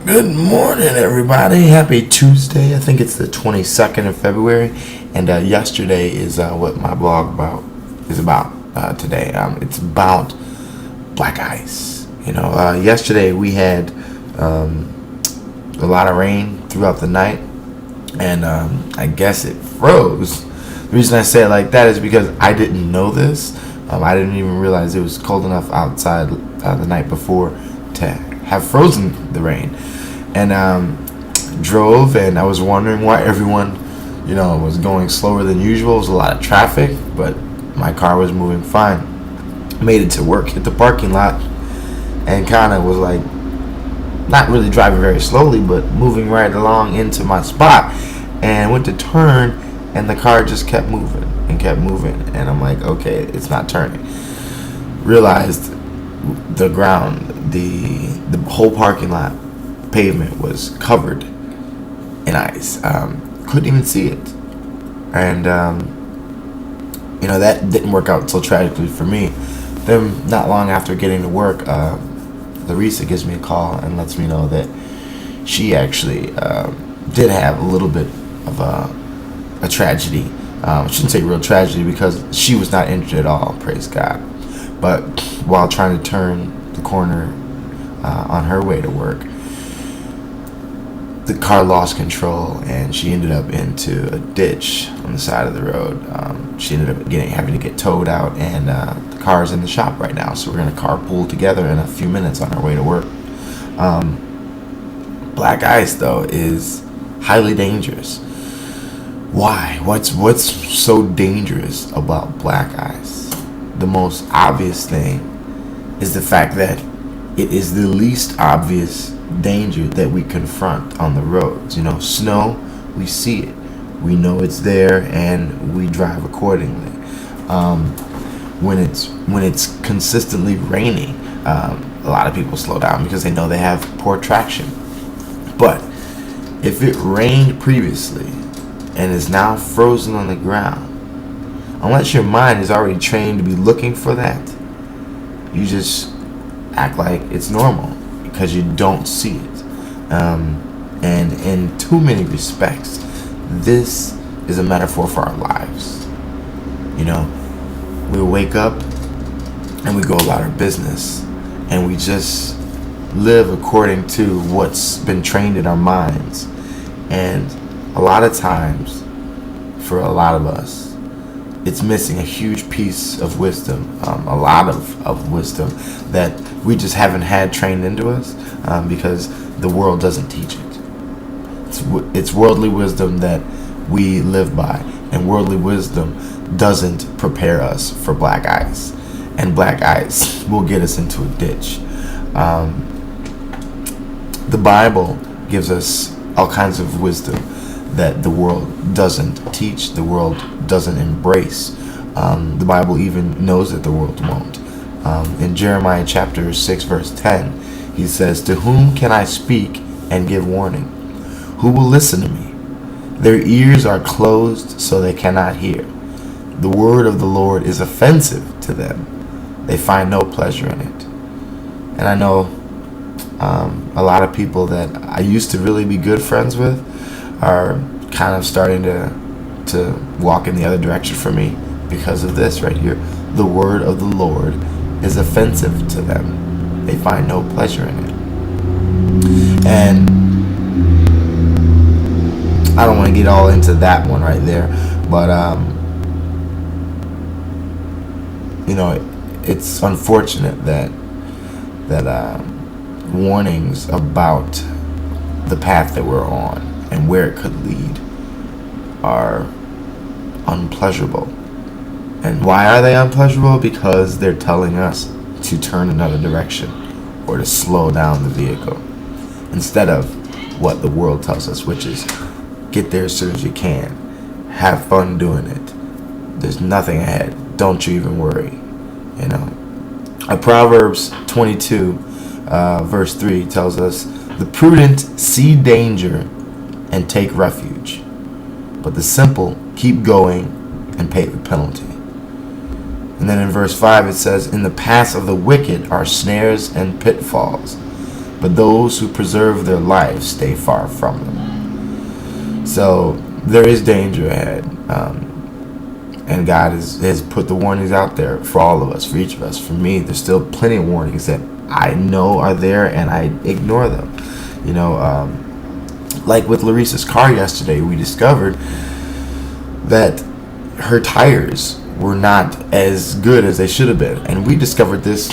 Good morning, everybody. Happy Tuesday. I think it's the 22nd of February, and yesterday is what my blog is about today. It's about black ice. Yesterday we had a lot of rain throughout the night, and I guess it froze. The reason I say it like that is because I didn't know this. I didn't even realize it was cold enough outside the night before to have frozen the rain, and drove, and I was wondering why everyone was going slower than usual. It was a lot of traffic, but my car was moving fine. Made it to work, hit the parking lot, and kind of was like not really driving very slowly, but moving right along into my spot, and went to turn, and the car just kept moving and kept moving, and I'm like, okay, it's not turning. Realized the ground, the whole parking lot pavement was covered in ice. Couldn't even see it, and that didn't work out so tragically for me. Then, not long after getting to work, Larissa gives me a call and lets me know that she actually did have a little bit of a tragedy. I shouldn't say real tragedy because she was not injured at all, praise God. But while trying to turn the corner on her way to work, the car lost control and she ended up into a ditch on the side of the road. She ended up having to get towed out, and the car is in the shop right now. So we're gonna carpool together in a few minutes on our way to work. Black ice, though, is highly dangerous. Why? What's so dangerous about black ice? The most obvious thing is the fact that it is the least obvious danger that we confront on the roads. Snow, we see it, we know it's there, and we drive accordingly. When it's consistently raining, a lot of people slow down because they know they have poor traction. But if it rained previously and is now frozen on the ground, unless your mind is already trained to be looking for that, you just act like it's normal because you don't see it. And in too many respects, this is a metaphor for our lives. We wake up and we go about our business, and we just live according to what's been trained in our minds. And a lot of times, for a lot of us, it's missing a huge piece of wisdom, a lot of wisdom that we just haven't had trained into us because the world doesn't teach it. It's worldly wisdom that we live by, and worldly wisdom doesn't prepare us for black ice, and black ice will get us into a ditch. The Bible gives us all kinds of wisdom that the world doesn't teach, the world doesn't embrace. The Bible even knows that the world won't. In Jeremiah chapter 6 verse 10, he says, "To whom can I speak and give warning? Who will listen to me? Their ears are closed so they cannot hear. The word of the Lord is offensive to them. They find no pleasure in it." And I know a lot of people that I used to really be good friends with are kind of starting to walk in the other direction for me because of this right here. The word of the Lord is offensive to them. They find no pleasure in it. And I don't want to get all into that one right there, but it's unfortunate that warnings about the path that we're on and where it could lead are unpleasurable. And why are they unpleasurable? Because they're telling us to turn another direction or to slow down the vehicle instead of what the world tells us, which is get there as soon as you can, have fun doing it, there's nothing ahead, don't you even worry. Proverbs 22 verse 3 tells us, "The prudent see danger and take refuge, but the simple keep going and pay the penalty." And then in verse 5 it says, "In the paths of the wicked are snares and pitfalls, but those who preserve their lives stay far from them. So there is danger ahead. And God has put the warnings out there for all of us, for each of us. For me, there's still plenty of warnings that I know are there and I ignore them. You know, like with Larissa's car yesterday, we discovered that her tires were not as good as they should have been. And we discovered this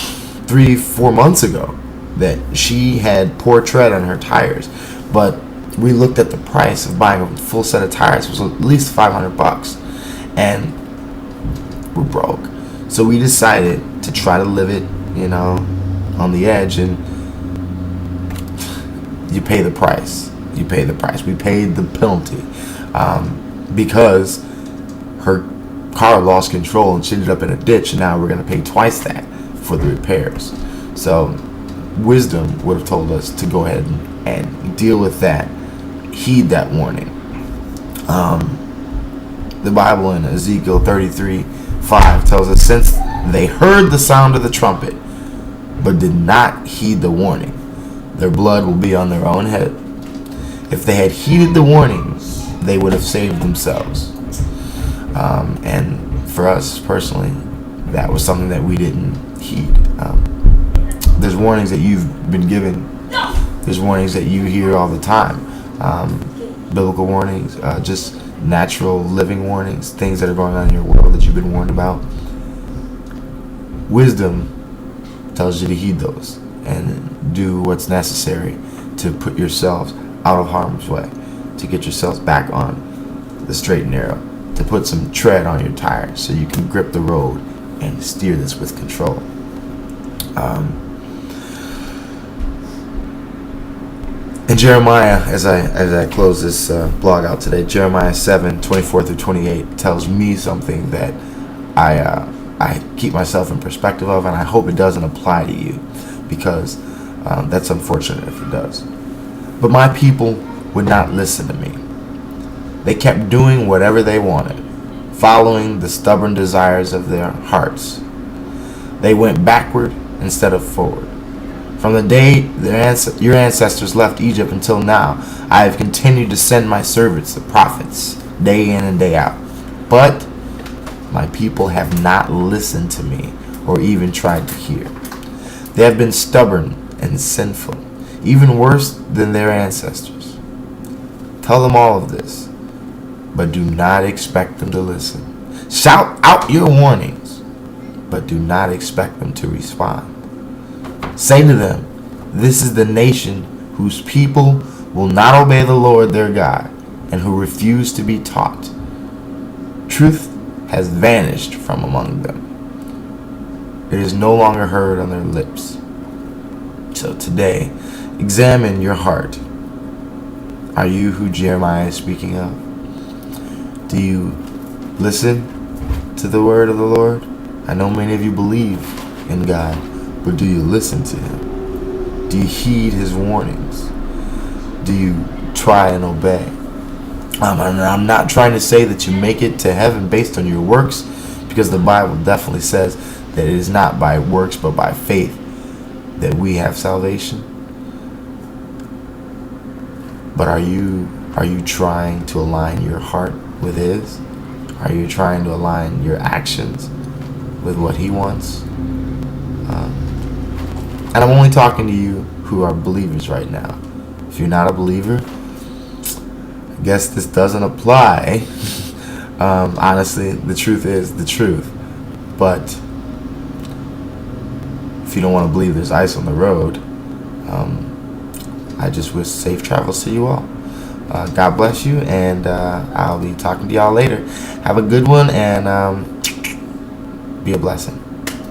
3-4 months ago, that she had poor tread on her tires. But we looked at the price of buying a full set of tires. It was at least $500. And we're broke. So we decided to try to live it, on the edge, and you pay the price. We paid the penalty because her car lost control and she ended up in a ditch, and now we're going to pay twice that for the repairs. So wisdom would have told us to go ahead and deal with that, heed that warning. The Bible in Ezekiel 33:5 tells us, since they heard the sound of the trumpet but did not heed the warning, their blood will be on their own head. If they had heeded the warnings, they would have saved themselves. And for us personally, that was something that we didn't heed. There's warnings that you've been given. There's warnings that you hear all the time. Biblical warnings, just natural living warnings, things that are going on in your world that you've been warned about. Wisdom tells you to heed those and do what's necessary to put yourselves out of harm's way, to get yourselves back on the straight and narrow, to put some tread on your tires so you can grip the road and steer this with control. And Jeremiah, as I close this blog out today, Jeremiah 7:24-28 tells me something that I keep myself in perspective of, and I hope it doesn't apply to you, because that's unfortunate if it does. But my people would not listen to me. They kept doing whatever they wanted, following the stubborn desires of their hearts. They went backward instead of forward. From the day your ancestors left Egypt until now, I have continued to send my servants, the prophets, day in and day out. But my people have not listened to me or even tried to hear. They have been stubborn and sinful, even worse than their ancestors. Tell them all of this, but do not expect them to listen. Shout out your warnings, but do not expect them to respond. Say to them, this is the nation whose people will not obey the Lord their God and who refuse to be taught. Truth has vanished from among them. It is no longer heard on their lips. So today, examine your heart. Are you who Jeremiah is speaking of? Do you listen to the word of the Lord? I know many of you believe in God, but do you listen to him? Do you heed his warnings? Do you try and obey? I'm not trying to say that you make it to heaven based on your works, because the Bible definitely says that it is not by works but by faith that we have salvation. But are you trying to align your heart with his? Are you trying to align your actions with what he wants? And I'm only talking to you who are believers right now. If you're not a believer, I guess this doesn't apply. Honestly, the truth is the truth. But if you don't want to believe there's ice on the road, I just wish safe travels to you all. God bless you, and I'll be talking to y'all later. Have a good one, and be a blessing.